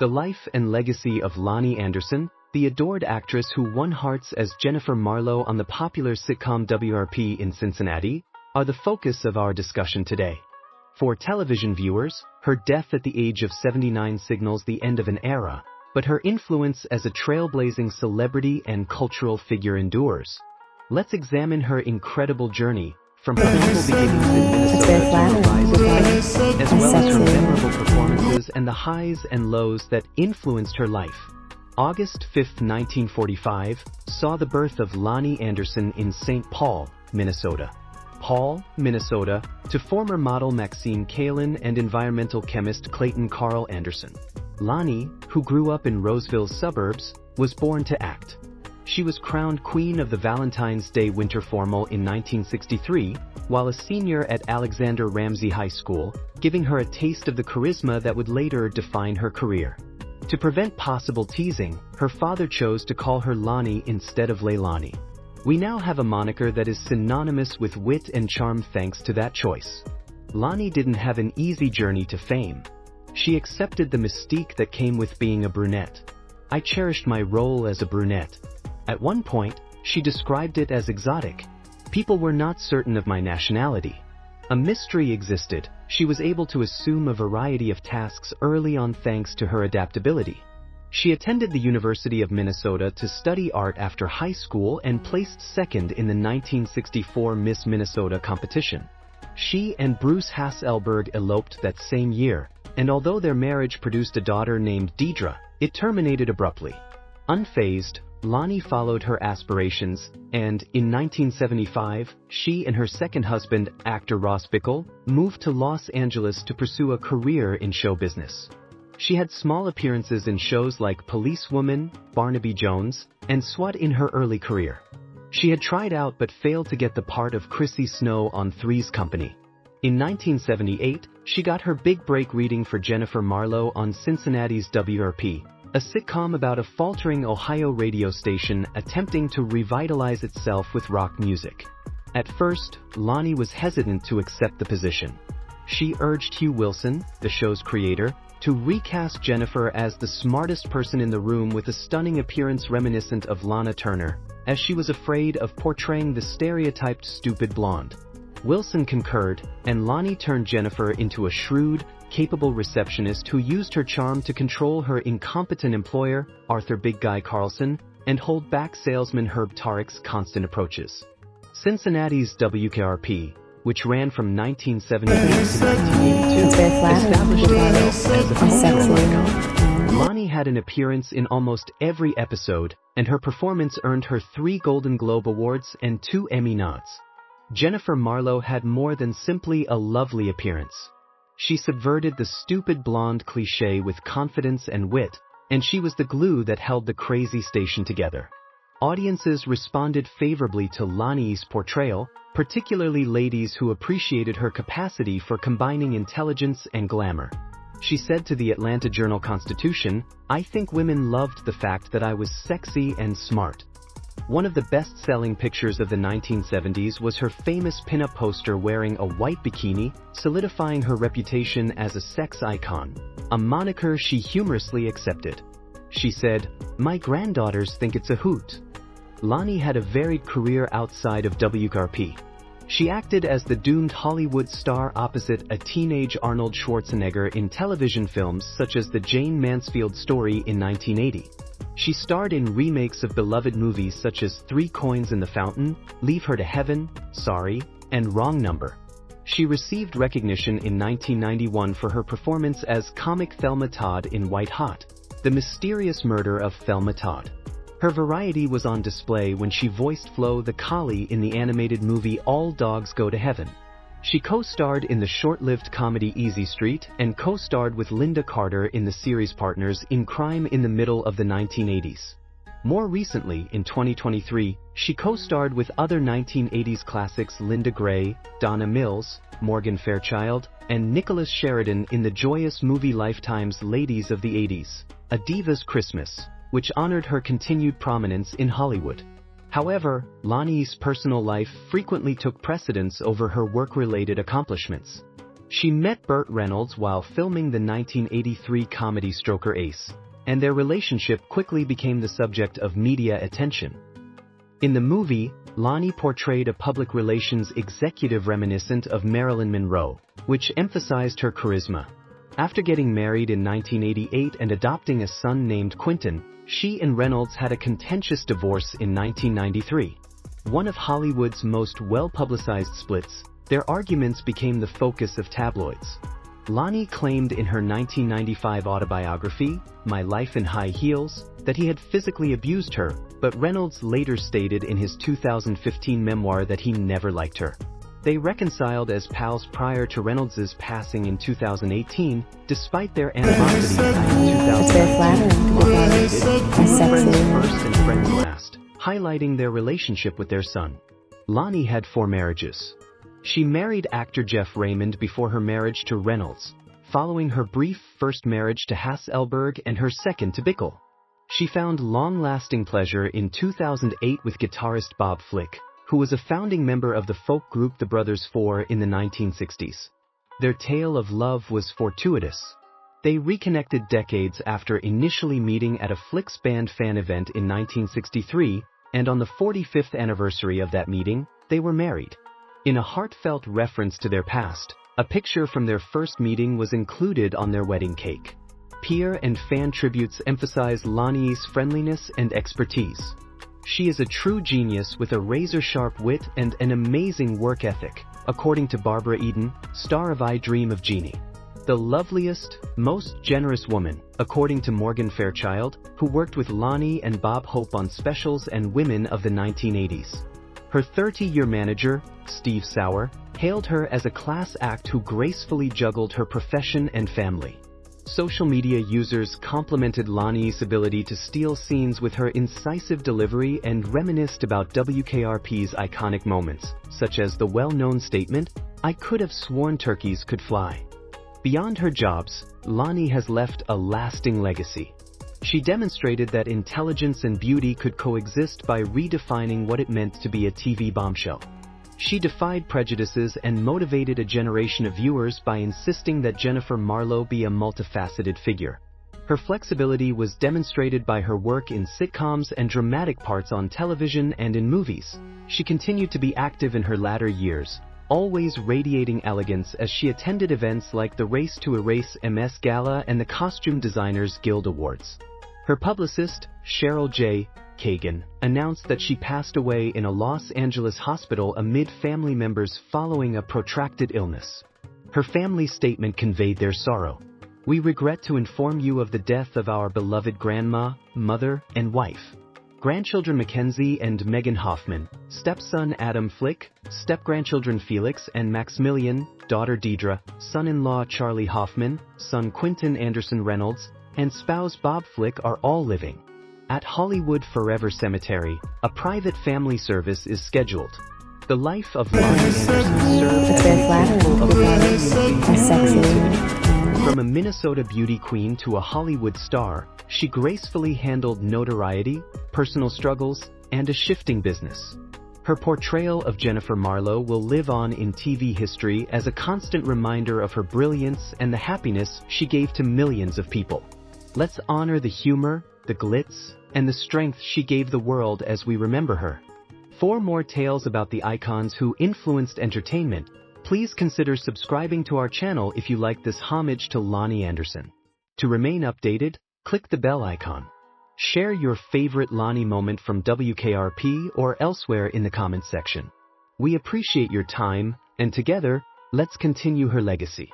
The life and legacy of Loni Anderson, the adored actress who won hearts as Jennifer Marlowe on the popular sitcom WKRP in Cincinnati, are the focus of our discussion today. For television viewers, her death at the age of 79 signals the end of an era, but her influence as a trailblazing celebrity and cultural figure endures. Let's examine her incredible journey, from her humble beginnings in Minnesota to her rise to fame, as well as her memorable performances and the highs and lows that influenced her life. August 5, 1945, saw the birth of Loni Anderson in St. Paul, Minnesota. Paul, Minnesota, to former model Maxine Kalin and environmental chemist Clayton Carl Anderson. Loni, who grew up in Roseville's suburbs, was born to act. She was crowned Queen of the Valentine's Day Winter Formal in 1963, while a senior at Alexander Ramsey High School, giving her a taste of the charisma that would later define her career. To prevent possible teasing, her father chose to call her Loni instead of Leilani. We now have a moniker that is synonymous with wit and charm thanks to that choice. Loni didn't have an easy journey to fame. She accepted the mystique that came with being a brunette. "I cherished my role as a brunette. At one point, she described it as exotic. People were not certain of my nationality. A mystery existed. She was able to assume a variety of tasks early on thanks to her adaptability." She attended the University of Minnesota to study art after high school and placed second in the 1964 Miss Minnesota competition. She and Bruce Hasselberg eloped that same year, and although their marriage produced a daughter named Deidre, it terminated abruptly. Unfazed, Loni followed her aspirations, and, in 1975, she and her second husband, actor Ross Bickle, moved to Los Angeles to pursue a career in show business. She had small appearances in shows like Policewoman, Barnaby Jones, and SWAT in her early career. She had tried out but failed to get the part of Chrissy Snow on Three's Company. In 1978, she got her big break reading for Jennifer Marlowe on Cincinnati's WKRP, a sitcom about a faltering Ohio radio station attempting to revitalize itself with rock music. At first, Loni was hesitant to accept the position. She urged Hugh Wilson, the show's creator, to recast Jennifer as the smartest person in the room with a stunning appearance reminiscent of Lana Turner, as she was afraid of portraying the stereotyped stupid blonde. Wilson concurred, and Loni turned Jennifer into a shrewd, capable receptionist who used her charm to control her incompetent employer, Arthur Big Guy Carlson, and hold back salesman Herb Tariq's constant approaches. Cincinnati's WKRP, which ran from 1978 to 1982, established itself as a cultural icon. Loni had an appearance in almost every episode, and her performance earned her 3 Golden Globe Awards and 2 Emmy nods. Jennifer Marlowe had more than simply a lovely appearance. She subverted the stupid blonde cliché with confidence and wit, and she was the glue that held the crazy station together. Audiences responded favorably to Loni's portrayal, particularly ladies who appreciated her capacity for combining intelligence and glamour. She said to the Atlanta Journal-Constitution, "I think women loved the fact that I was sexy and smart." One of the best-selling pictures of the 1970s was her famous pinup poster wearing a white bikini, solidifying her reputation as a sex icon, a moniker she humorously accepted. She said, "My granddaughters think it's a hoot." Loni had a varied career outside of WKRP. She acted as the doomed Hollywood star opposite a teenage Arnold Schwarzenegger in television films such as The Jane Mansfield Story in 1980. She starred in remakes of beloved movies such as 3 Coins in the Fountain, Leave Her to Heaven, Sorry, and Wrong Number. She received recognition in 1991 for her performance as comic Thelma Todd in White Hot, The Mysterious Murder of Thelma Todd. Her variety was on display when she voiced Flo the collie in the animated movie All Dogs Go to Heaven. She co-starred in the short-lived comedy Easy Street and co-starred with Linda Carter in the series Partners in Crime in the middle of the 1980s. More recently, in 2023, she co-starred with other 1980s classics Linda Gray, Donna Mills, Morgan Fairchild, and Nicholas Sheridan in the joyous movie Lifetime's Ladies of the 80s, A Diva's Christmas, which honored her continued prominence in Hollywood. However, Loni's personal life frequently took precedence over her work-related accomplishments. She met Burt Reynolds while filming the 1983 comedy Stroker Ace, and their relationship quickly became the subject of media attention. In the movie, Loni portrayed a public relations executive reminiscent of Marilyn Monroe, which emphasized her charisma. After getting married in 1988 and adopting a son named Quentin, she and Reynolds had a contentious divorce in 1993. One of Hollywood's most well-publicized splits, their arguments became the focus of tabloids. Loni claimed in her 1995 autobiography, My Life in High Heels, that he had physically abused her, but Reynolds later stated in his 2015 memoir that he never liked her. They reconciled as pals prior to Reynolds' passing in 2018, despite their animosity in 2018. Friends first and friends last, highlighting their relationship with their son. Loni had 4 marriages. She married actor Jeff Raymond before her marriage to Reynolds, following her brief first marriage to Hasse Elberg and her second to Bickel. She found long-lasting pleasure in 2008 with guitarist Bob Flick, who was a founding member of the folk group The Brothers Four in the 1960s. Their tale of love was fortuitous. They reconnected decades after initially meeting at a Flick's band fan event in 1963, and on the 45th anniversary of that meeting, they were married. In a heartfelt reference to their past, a picture from their first meeting was included on their wedding cake. Peer and fan tributes emphasize Loni's friendliness and expertise. She is a true genius with a razor-sharp wit and an amazing work ethic, according to Barbara Eden, star of I Dream of Jeannie. The loveliest, most generous woman, according to Morgan Fairchild, who worked with Loni and Bob Hope on specials and women of the 1980s. Her 30-year manager, Steve Sauer, hailed her as a class act who gracefully juggled her profession and family. Social media users complimented Loni's ability to steal scenes with her incisive delivery and reminisced about WKRP's iconic moments, such as the well-known statement, "I could have sworn turkeys could fly." Beyond her jobs, Loni has left a lasting legacy. She demonstrated that intelligence and beauty could coexist by redefining what it meant to be a TV bombshell. She defied prejudices and motivated a generation of viewers by insisting that Jennifer Marlowe be a multifaceted figure. Her flexibility was demonstrated by her work in sitcoms and dramatic parts on television and in movies. She continued to be active in her latter years, always radiating elegance as she attended events like the Race to Erase MS Gala and the Costume Designers Guild Awards. Her publicist, Cheryl J. Kagan, announced that she passed away in a Los Angeles hospital amid family members following a protracted illness. Her family statement conveyed their sorrow. "We regret to inform you of the death of our beloved grandma, mother, and wife. Grandchildren Mackenzie and Megan Hoffman, stepson Adam Flick, step-grandchildren Felix and Maximilian, daughter Deidre, son-in-law Charlie Hoffman, son Quentin Anderson Reynolds, and spouse Bob Flick are all living. At Hollywood Forever Cemetery, a private family service is scheduled. The life of Loni Anderson served as an example of resiliency and creativity. From a Minnesota beauty queen to a Hollywood star, she gracefully handled notoriety, personal struggles, and a shifting business. Her portrayal of Jennifer Marlowe will live on in TV history as a constant reminder of her brilliance and the happiness she gave to millions of people. Let's honor the humor, the glitz, and the strength she gave the world as we remember her. For more tales about the icons who influenced entertainment, please consider subscribing to our channel if you like this homage to Loni Anderson. To remain updated, click the bell icon. Share your favorite Loni moment from WKRP or elsewhere in the comments section. We appreciate your time, and together, let's continue her legacy.